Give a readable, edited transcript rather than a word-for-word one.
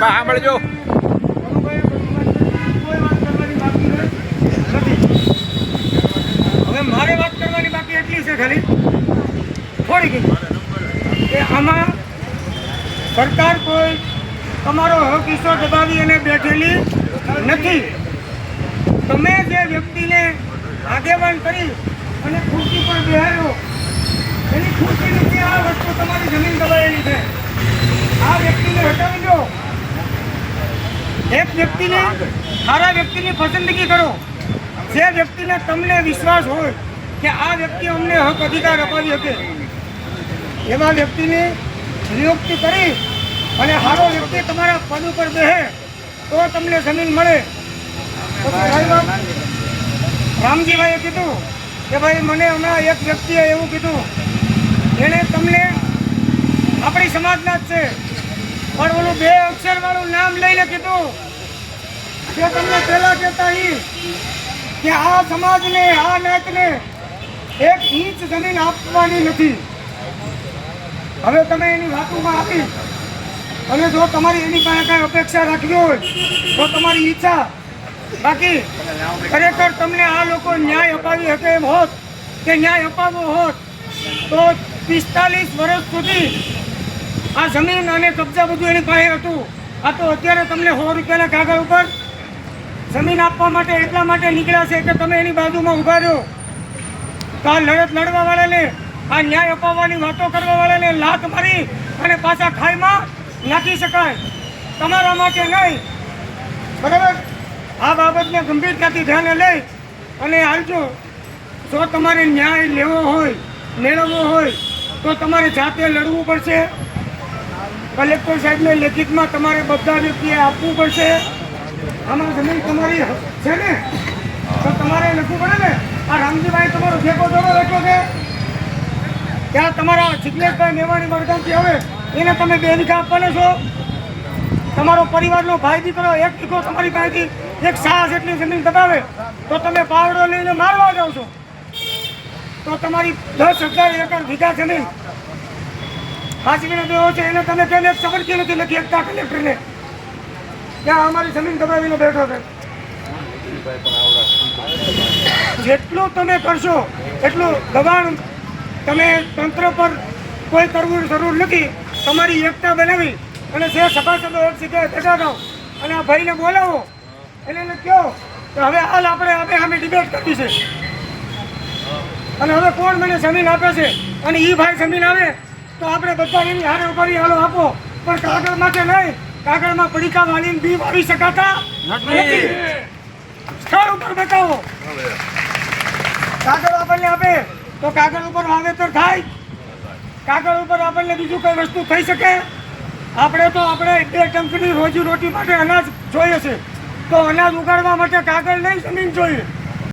સાંભળજો. હવે મારે વાત કરવાની બાકી એટલી છે ખાલી થોડી કે આમાં સરકાર કોઈ તમારો હક હિસ્સો દબાવી અને બેઠેલી નથી. તમે જે વ્યક્તિને આગેવાન કરી અને ખુરશી પર બેહાડ્યો એની ખુરશી નથી. આ વસ્તુ તમારી જમીન દબાવેલી છે. આ વ્યક્તિને હટાવી દો. એક વ્યક્તિને સારા વ્યક્તિની પસંદગી કરો. જે વ્યક્તિને તમને વિશ્વાસ હોય કે આ વ્યક્તિ અમને હક અધિકાર અપાવી શકે એવા વ્યક્તિની નિયુક્તિ કરી અને સારો વ્યક્તિ તમારા પદ ઉપર બેસે તો તમને જમીન મળે. રામજીભાઈએ કીધું કે ભાઈ મને હમણાં એક વ્યક્તિએ એવું કીધું, એણે તમને આપણી સમાજના જ છે પણ ઓલું 2 અક્ષરવાળું નામ લઈને કીધું કે તમને પહેલા કહેતા કે આ સમાજને આ નાતને 1 ઇંચ જમીન આપવાની નથી. હવે તમે એની વાતોમાં આપી અને જો તમારી એની પાસે કાંઈ અપેક્ષા રાખવી હોય તો તમારી ઈચ્છા. બાકી ખરેખર તમને આ લોકો ન્યાય અપાવી શકે એમ હોત કે ન્યાય અપાવવો હોત તો 45 વર્ષ સુધી આ જમીન અને કબજા બધું એની પાસે હતું. આ તો અત્યારે તમને 100 રૂપિયાના કાગળ ઉપર જમીન આપવા માટે એટલા માટે નીકળ્યા છે કે તમે એની બાજુમાં ઊભા રહો. તો આ લડત લડવાવાળાને, આ ન્યાય અપાવવાની વાતો કરવાવાળાને લાત મારી અને પાછા ખાઈમાં નાખી શકાય, તમારા માટે નહીં. બરાબર? આ બાબતને ગંભીરતાથી ધ્યાને લઈ અને હાલજો. જો તમારે ન્યાય લેવો હોય, મેળવવો હોય તો તમારે જાતે લડવું પડશે. કલેક્ટર સાહેબને લેખિતમાં તમારે બધા વ્યક્તિએ આપવું પડશે. આમાં જમીન તમારી છે ને તો તમારે લખવું પડે ને. આ રામજીભાઈ તમારો ઠેકો દોરો લખ્યો છે ત્યાં તમારા જિજ્ઞેશભાઈ મેવાણી વડગામથી આવે એને તમે 2 વીઘા આપવાના છો. તમારો પરિવારનો ભાઈ દીકરો 1 વીઘો તમારી પાસેથી 1 સાહ જેટલી જમીન દબાવે તો તમે પાવડો લઈને મારવા જાઓ છો. તો તમારી 10,000 એકર વીઘા જમીન સાચવીને દેવો છે એને તમે કેમ એક સબરકી નથી લખી એકતા કલેક્ટરને ત્યાં અમારી જમીન દબાવીને બેઠો છે. જેટલું તમે કરશો એટલું દબાણ તમે તંત્ર પર કોઈ કરવું જરૂર નથી. તમારી એકતા બનાવી અને જે સભાસદો એક જગ્યાએ ભેગા થાવ અને આ ભાઈને બોલાવો એટલે એને કહો કે હવે હાલ આપણે અમે ડિબેટ કરવી છે અને હવે કોણ મને જમીન આપે છે અને એ ભાઈ જમીન આવે તો આપણે બધા એની હારે ઉપાડી હાલો આપો. પણ કાગળ માટે નહીં. કાગળમાં પડીકા વાળીને બી વાવી શકાતા નથી. સ્થળ ઉપર બતાવો. કાગળ આપણને આપે તો કાગળ ઉપર વાવેતર થાય. કાગળ ઉપર આપણને બીજું કઈ વસ્તુ થઈ શકે. આપણે 2 ટંકની રોજી રોટી માટે અનાજ જોઈએ છે તો અનાજ ઉગાડવા માટે કાગળ નહીં જમીન જોઈએ.